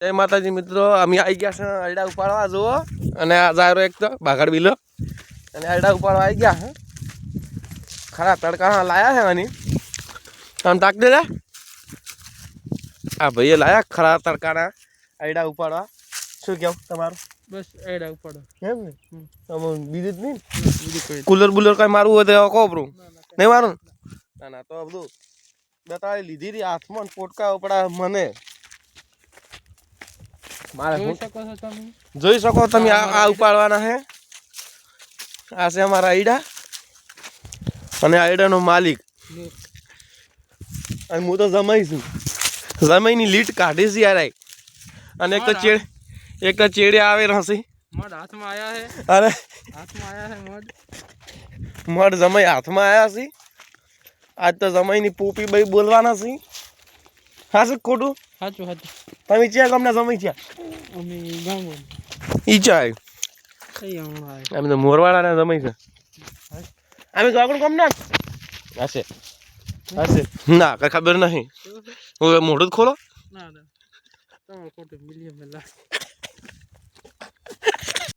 જય માતાજી મિત્રો, અમે આવી ગયા છે આયડા ઉપાડવા જુઓ. અને આ જાયરો એક તો બાગડ બીલો અને આયડા ઉપાડવા આવી ગયા છે. ખરા તડકા લાયા છે આની આમ તાક દે. આ ભાઈએ લાયા ખરા તડકાના આયડા ઉપાડવા. શું કેવું તમારું? બસ આયડા ઉપાડો એમ ને? બીજું જ નહીં, કુલર બુલર કઈ મારવું હોય તો કહો બ્રો. નહીં મારું ના ના તો બધું બેતાળી લીધી હતી હાથમાં પોટકા ઉપડા મને. જોઈ શકો તમે આ ઉપાડવાના છે. આ છે અમારા આયડા અને આયડાનો માલિક. અને હું તો જમાઈ છું, જમાઈની લીટ કાઢી છે યાર. અને એક તો ચેડે આવે હસી મડ હાથમાં આયા છે. અરે હાથમાં આયા છે મડ જમાઈ હાથમાં આયા છે. આજ તો જમાઈની પોપી ભાઈ બોલવાના છે. હા શું ખોટું? સાચું સાચું. તમે ક્યાં ગામના જમાઈ છે? અમે ગામો ઈ ચાય કઈ હમણાં અમે તો મોરવાડાના જમાઈ છે. અમે તો આગળ ગામના હશે હશે ના કઈ ખબર નહીં. હવે મોઢું જ ખોલો. ના ના તમે ખોટું મિલિયન મેલા